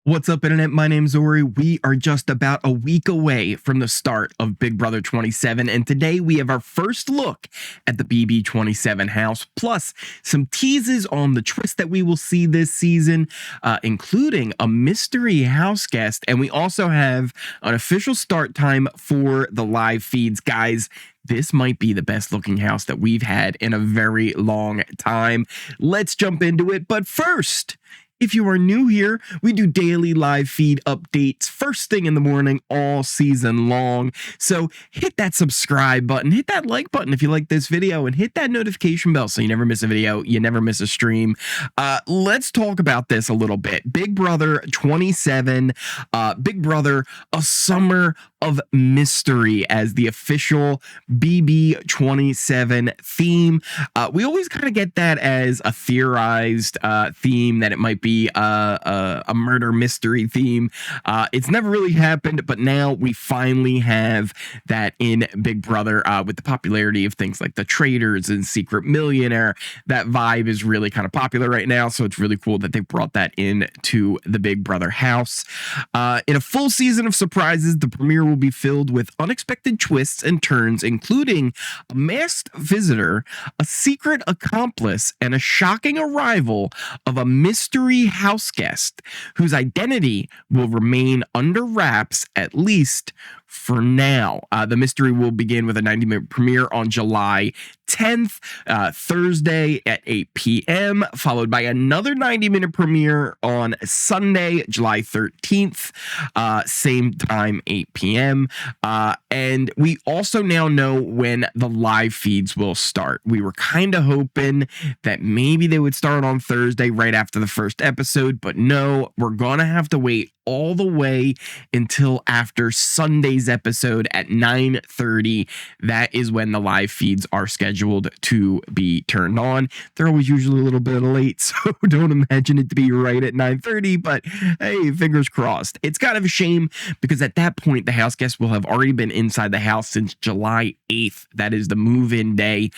What's up, Internet? My name's Ori. We are just about a week away from the start of Big Brother 27, and today we have our first look at the BB27 house, plus some teases on the twist that we will see this season, including a mystery house guest, and we also have an official start time for the live feeds. Guys, this might be the best looking house that we've had in a very long time. Let's jump into it, but first, if you are new here, we do daily live feed updates first thing in the morning all season long. So hit that subscribe button, hit that like button if you like this video, and hit that notification bell so you never miss a video, you never miss a stream. Let's talk about this a little bit. Big Brother 27, Big Brother, a summer of mystery as the official BB27 theme. We always kind of get that as a theorized theme, that it might be a murder mystery theme. It's never really happened, but now we finally have that in Big Brother with the popularity of things like The Traitors and Secret Millionaire. That vibe is really kind of popular right now, so it's really cool that they brought that into the Big Brother house. In a full season of surprises, the premiere will be filled with unexpected twists and turns, including a masked visitor, a secret accomplice, and a shocking arrival of a mystery house guest whose identity will remain under wraps, at least for now. The mystery will begin with a 90-minute premiere on July 10th, Thursday at 8 p.m., followed by another 90-minute premiere on Sunday, July 13th, same time, 8 p.m. And we also now know when the live feeds will start. We were kind of hoping that maybe they would start on Thursday right after the first episode, but no, we're going to have to wait all the way until after Sunday's episode at 9:30. That is when the live feeds are scheduled to be turned on. They're always usually a little bit late, so don't imagine it to be right at 9:30, but hey, fingers crossed. It's kind of a shame because at that point, the house guests will have already been inside the house since July 8th. That is the move-in day.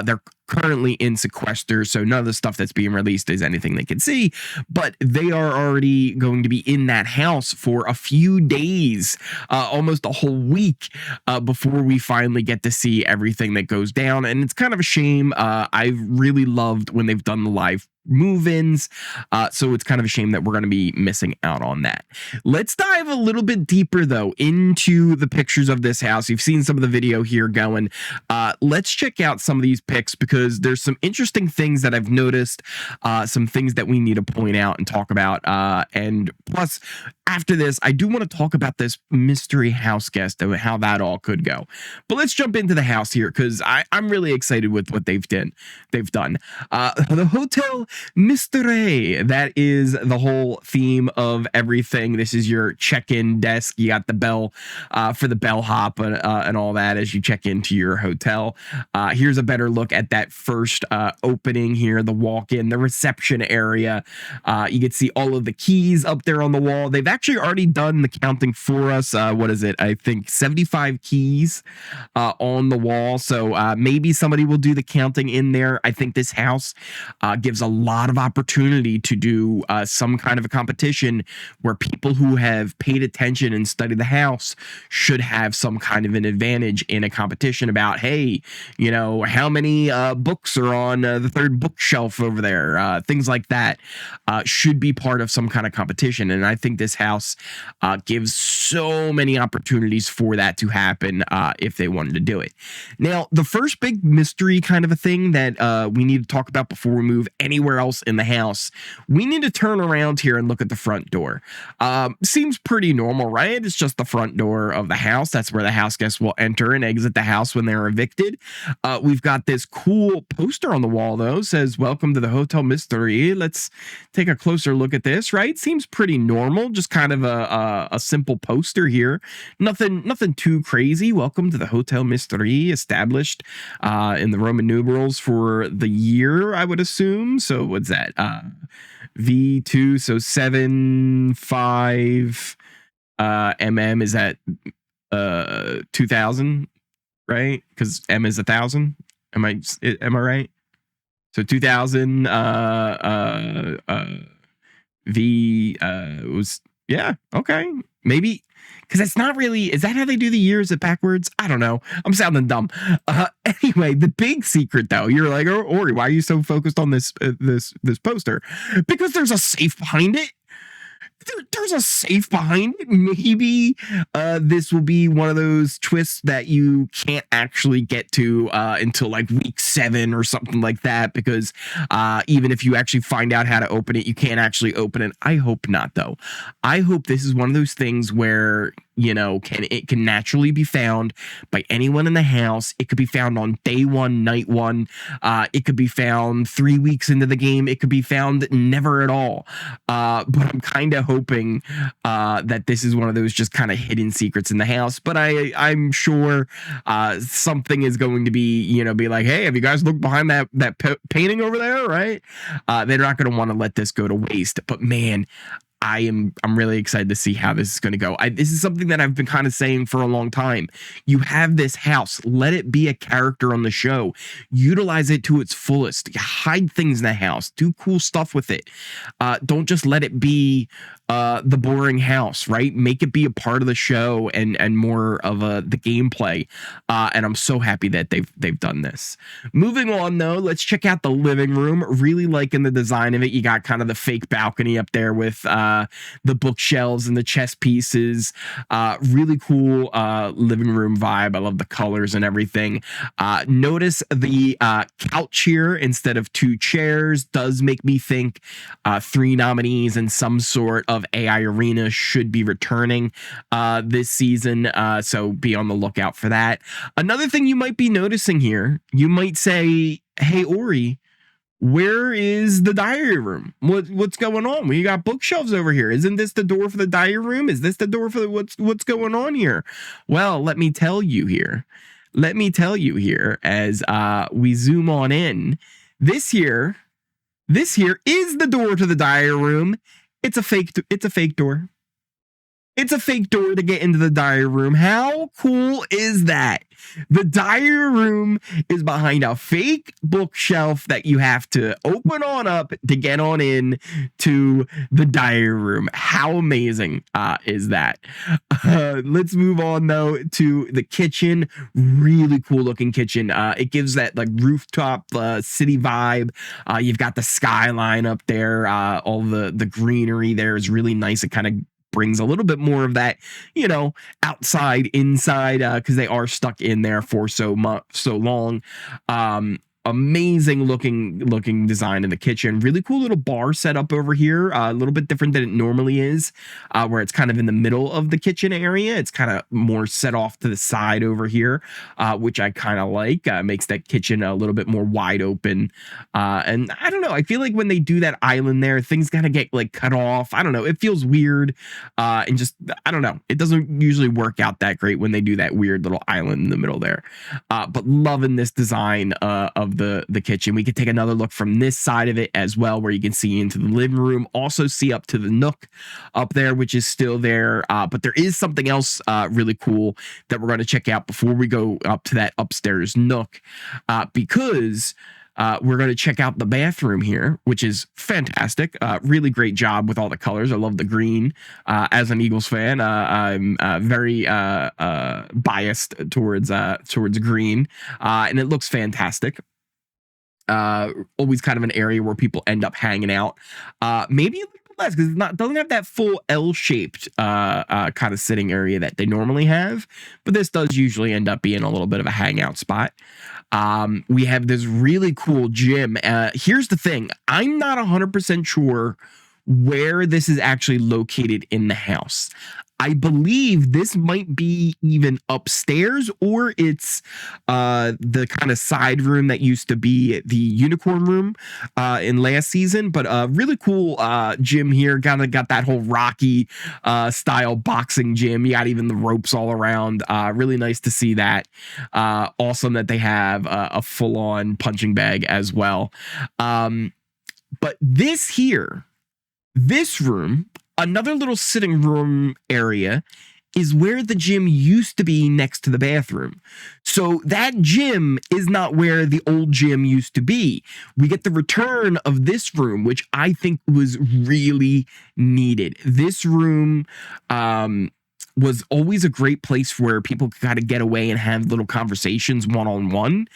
They're currently in sequester, so none of the stuff that's being released is anything they can see, but they are already going to be in that house for a few days, almost a whole week, before we finally get to see everything that goes down. And it's kind of a shame. I've really loved when they've done the live move-ins, so it's kind of a shame that we're going to be missing out on that. Let's dive a little bit deeper though into the pictures of this house. You've seen some of the video here going. Let's check out some of these pics because there's some interesting things that I've noticed, some things that we need to point out and talk about, and plus after this, I do want to talk about this mystery house guest and how that all could go. But let's jump into the house here because I'm really excited with what they've done. The Hotel Mystery, that is the whole theme of everything. This is your check-in desk. You got the bell for the bellhop and all that as you check into your hotel. Here's a better look at that first opening here, the walk-in, the reception area. You can see all of the keys up there on the wall. They've actually already done the counting for us. What is it? I think 75 keys on the wall. So maybe somebody will do the counting in there. I think this house gives a lot of opportunity to do some kind of a competition where people who have paid attention and studied the house should have some kind of an advantage in a competition about, hey, you know, how many books are on the third bookshelf over there? Things like that should be part of some kind of competition. And I think this house gives so many opportunities for that to happen if they wanted to do it. Now, the first big mystery kind of a thing that we need to talk about before we move anywhere else in the house, we need to turn around here and look at the front door. Seems pretty normal, right? It's just the front door of the house. That's where the house guests will enter and exit the house when they're evicted. We've got this cool poster on the wall, though, says, "Welcome to the Hotel Mystery." Let's take a closer look at this, right? Seems pretty normal, just kind of a simple poster here. Nothing too crazy. Welcome to the Hotel Mystery, established in the Roman numerals for the year, I would assume. So what's that? V2, so 75 mm is at 2000, right? Because M is 1,000. Am I right? So 2000 was, yeah, okay. Maybe, because it's not really, is that how they do the years at backwards? I don't know. I'm sounding dumb. Anyway, the big secret though, you're like, oh, Ori, why are you so focused on this poster? Because there's a safe behind it. There's a safe behind it. Maybe this will be one of those twists that you can't actually get to until like week 7 or something like that, because even if you actually find out how to open it, you can't actually open it. I hope not, though. I hope this is one of those things where, you know, it can naturally be found by anyone in the house. It could be found on day 1, night 1. It could be found 3 weeks into the game. It could be found never at all. But I'm kind of hoping that this is one of those just kind of hidden secrets in the house. But I'm sure something is going to be, you know, be like, hey, have you guys looked behind that painting over there? Right? They're not going to want to let this go to waste. But man, I'm really excited to see how this is going to go. This is something that I've been kind of saying for a long time. You have this house, let it be a character on the show. Utilize it to its fullest. Hide things in the house. Do cool stuff with it. Don't just let it be the boring house, right? Make it be a part of the show and more of the gameplay. And I'm so happy that they've done this. Moving on though, let's check out the living room. Really liking the design of it. You got kind of the fake balcony up there with the bookshelves and the chess pieces. Really cool living room vibe. I love the colors and everything. Notice the couch here instead of 2 chairs does make me think 3 nominees and some sort of AI Arena should be returning this season, so be on the lookout for that. Another thing you might be noticing here, you might say, hey Ori, where is the diary room? What's going on? We got bookshelves over here. Isn't this the door for the diary room? Is this the door for what's going on here? Well, let me tell you here. Let me tell you here as we zoom on in. This here is the door to the diary room. It's a fake door. It's a fake door to get into the diary room. How cool is that? The diary room is behind a fake bookshelf that you have to open on up to get on in to the diary room. How amazing is that? Let's move on though to the kitchen. Really cool looking kitchen. It gives that like rooftop city vibe. You've got the skyline up there. All the greenery there is really nice. It kind of brings a little bit more of that, you know, outside, inside, because they are stuck in there for so long. Amazing looking design in the kitchen. Really cool little bar setup over here. A little bit different than it normally is, where it's kind of in the middle of the kitchen area. It's kind of more set off to the side over here, which I kind of like. Makes that kitchen a little bit more wide open. And I don't know. I feel like when they do that island there, things kind of get like cut off. I don't know. It feels weird. And just, I don't know. It doesn't usually work out that great when they do that weird little island in the middle there. But loving this design of the kitchen. We could take another look from this side of it as well, where you can see into the living room, also see up to the nook up there, which is still there. But there is something else really cool that we're going to check out before we go up to that upstairs nook, because we're going to check out the bathroom here, which is fantastic. Really great job with all the colors. I love the green. As an Eagles fan, I'm very biased towards green, and it looks fantastic. Always kind of an area where people end up hanging out. Maybe a little bit less because it doesn't have that full L-shaped kind of sitting area that they normally have, but this does usually end up being a little bit of a hangout spot. We have this really cool gym. Here's the thing. I'm not 100% sure where this is actually located in the house. I believe this might be even upstairs, or it's the kind of side room that used to be the unicorn room in last season. But really cool gym here. Kind of got that whole Rocky style boxing gym. You got even the ropes all around. Really nice to see that. Awesome that they have a full-on punching bag as well. But this here, this room, another little sitting room area, is where the gym used to be next to the bathroom. So that gym is not where the old gym used to be. We get the return of this room, which I think was really needed. This room was always a great place where people could kind of get away and have little conversations one-on-one.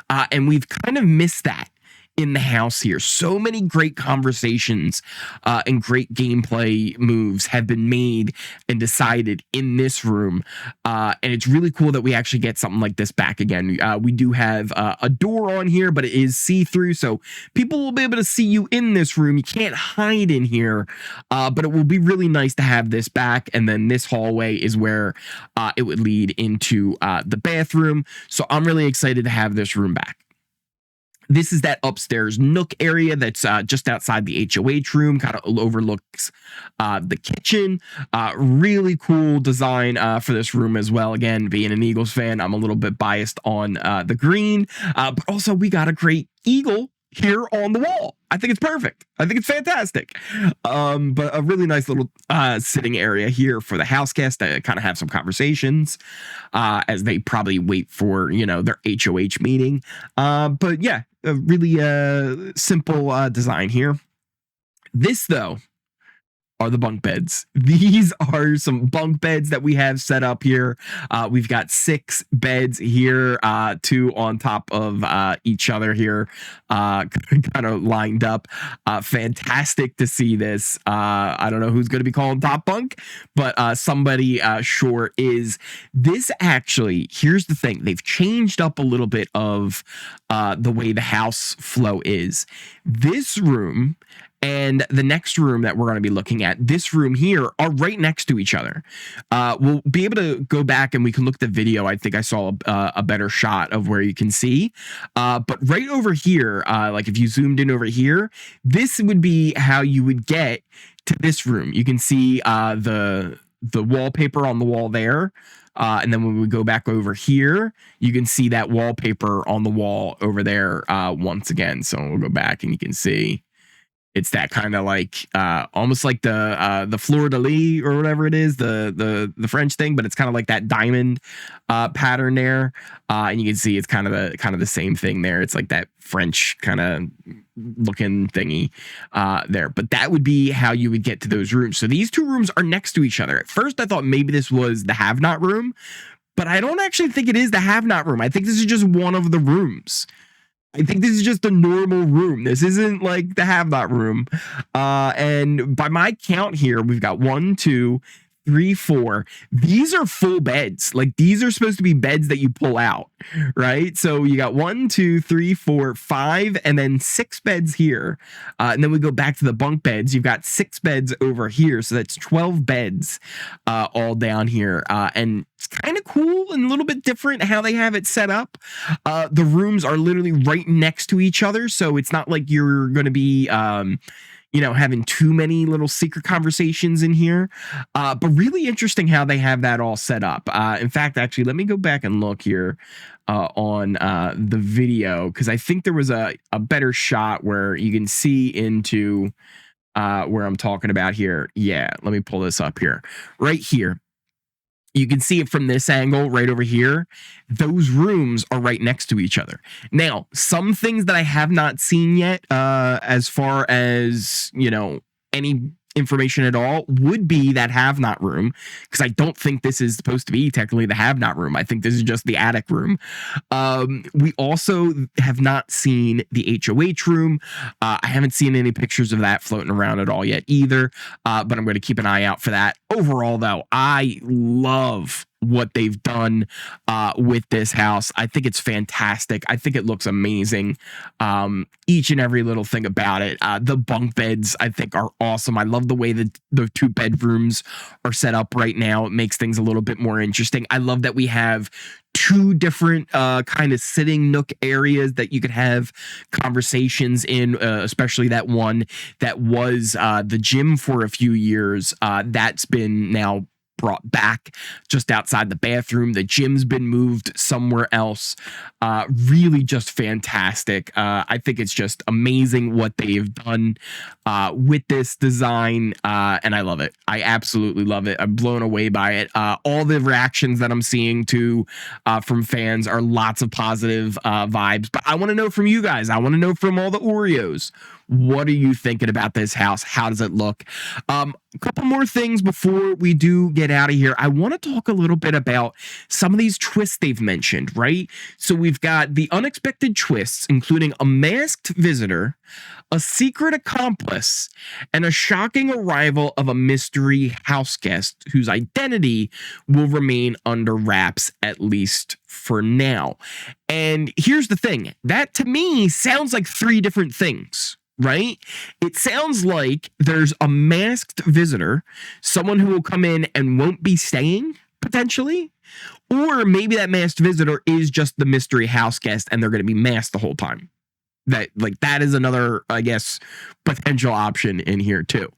And we've kind of missed that in the house here. So many great conversations and great gameplay moves have been made and decided in this room. And it's really cool that we actually get something like this back again. We do have a door on here, but it is see-through, so people will be able to see you in this room. You can't hide in here, but it will be really nice to have this back. And then this hallway is where it would lead into the bathroom. So I'm really excited to have this room back. This is that upstairs nook area that's just outside the HOH room, kind of overlooks the kitchen. Really cool design for this room as well. Again, being an Eagles fan, I'm a little bit biased on the green, but also we got a great eagle here on the wall. I think it's perfect. I think it's fantastic. But a really nice little sitting area here for the house guests to kind of have some conversations as they probably wait for, their HOH meeting. But yeah, a really simple design here. This, though, are the bunk beds. These are some bunk beds that we have set up here. We've got 6 beds here, 2 on top of each other here, kind of lined up. Fantastic to see this. I don't know who's going to be calling top bunk, but somebody sure is. This actually, here's the thing. They've changed up a little bit of the way the house flow is. This room and the next room that we're going to be looking at, this room here, are right next to each other. We'll be able to go back and we can look at the video. I think I saw a better shot of where you can see. But right over here, like if you zoomed in over here, this would be how you would get to this room. You can see the wallpaper on the wall there. And then when we go back over here, you can see that wallpaper on the wall over there once again. So we'll go back and you can see it's that kind of like almost like the fleur de lis or whatever it is, the French thing, but it's kind of like that diamond pattern there. And you can see it's kind of the same thing there. It's like that French kind of looking thingy there. But that would be how you would get to those rooms. So these 2 rooms are next to each other. At first, I thought maybe this was the have-not room, but I don't actually think it is the have-not room. I think this is just one of the rooms. I think this is just a normal room. This isn't like the have-not room. And by my count here, we've got 1, 2, 3, 4. These are full beds. Like these are supposed to be beds that you pull out, right? So you got 1, 2, 3, 4, 5, and then 6 beds here. And then we go back to the bunk beds. You've got 6 beds over here. So that's 12 beds all down here. And it's kind of cool and a little bit different how they have it set up. The rooms are literally right next to each other. So it's not like you're going to be having too many little secret conversations in here. But really interesting how they have that all set up. In fact, actually, let me go back and look here on the video, because I think there was a better shot where you can see into where I'm talking about here. Yeah, let me pull this up here. Right here. You can see it from this angle right over here. Those rooms are right next to each other. Now, some things that I have not seen yet, as far as, any information at all, would be that have-not room, because I don't think this is supposed to be technically the have-not room. I think this is just the attic room. We also have not seen the HOH room. I haven't seen any pictures of that floating around at all yet either, but I'm going to keep an eye out for that. Overall, though, I love what they've done with this house. I think it's fantastic. I think it looks amazing. Each and every little thing about it. The bunk beds, I think, are awesome. I love the way that the 2 bedrooms are set up right now. It makes things a little bit more interesting. I love that we have 2 different kind of sitting nook areas that you could have conversations in, especially that one that was the gym for a few years. That's been now brought back just outside the bathroom. The gym's been moved somewhere else. Really just fantastic. I think it's just amazing what they've done with this design, and I love it. I absolutely love it. I'm blown away by it. All the reactions that I'm seeing from fans are lots of positive vibes, but I want to know from you guys. I want to know from all the Oreos. What are you thinking about this house? How does it look? A couple more things before we do get out of here. I want to talk a little bit about some of these twists they've mentioned, right? So we've got the unexpected twists, including a masked visitor, a secret accomplice, and a shocking arrival of a mystery house guest whose identity will remain under wraps, at least for now. And here's the thing. That, to me, sounds like three different things. Right? It sounds like there's a masked visitor, someone who will come in and won't be staying, potentially. Or maybe that masked visitor is just the mystery house guest and they're going to be masked the whole time. That is another, I guess, potential option in here too.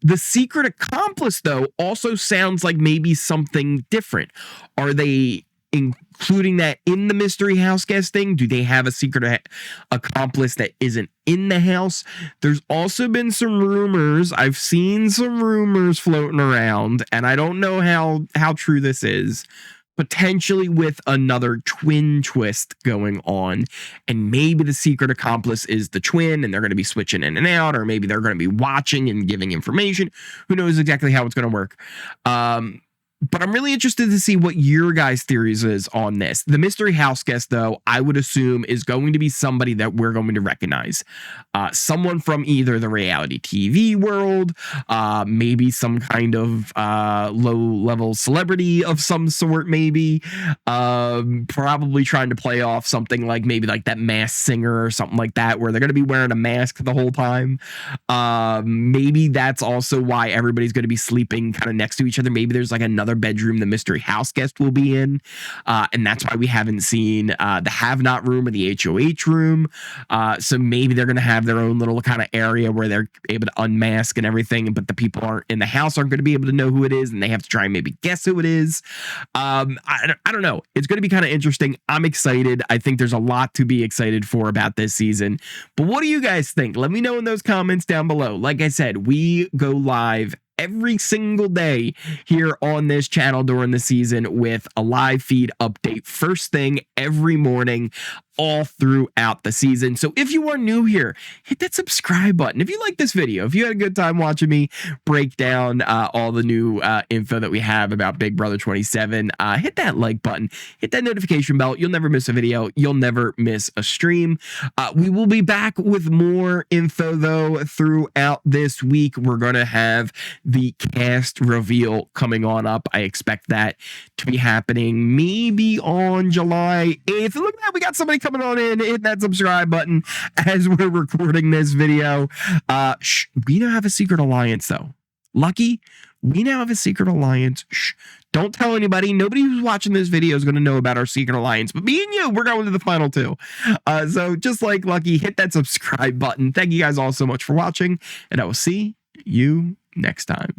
The secret accomplice, though, also sounds like maybe something different. Are they including that in the mystery house guest thing? Do they have a secret accomplice that isn't in the house? There's also been some rumors. I've seen some rumors floating around, and I don't know how true this is. Potentially with another twin twist going on, and maybe the secret accomplice is the twin and they're going to be switching in and out, or maybe they're going to be watching and giving information. Who knows exactly how it's going to work. But I'm really interested to see what your guys' theories is on this. The mystery house guest, though, I would assume is going to be somebody that we're going to recognize. Someone from either the reality TV world, maybe some kind of low-level celebrity of some sort, maybe. Probably trying to play off something like maybe like that Masked Singer or something like that, where they're going to be wearing a mask the whole time. Maybe that's also why everybody's going to be sleeping kind of next to each other. Maybe there's like another bedroom the mystery house guest will be in, and that's why we haven't seen the have not room or the HOH room. So maybe they're going to have their own little kind of area where they're able to unmask and everything, but the people aren't in the house aren't going to be able to know who it is, and they have to try and maybe guess who it is. I don't know. It's going to be kind of interesting. I'm excited. I think there's a lot to be excited for about this season. But what do you guys think? Let me know in those comments down below. Like I said, we go live every single day here on this channel during the season with a live feed update first thing every morning all throughout the season. So if you are new here, hit that subscribe button. If you like this video, if you had a good time watching me break down all the new info that we have about Big Brother 27, hit that like button, hit that notification bell. You'll never miss a video. You'll never miss a stream. We will be back with more info, though, throughout this week. We're going to have the cast reveal coming on up. I expect that to be happening maybe on July 8th. Look at that. We got somebody coming on in. Hit that subscribe button as we're recording this video. We now have a secret alliance, though. Lucky, we now have a secret alliance. Don't tell anybody. Nobody who's watching this video is going to know about our secret alliance, but me and you, we're going to the final two. So just like Lucky, hit that subscribe button. Thank you guys all so much for watching, and I will see you next time.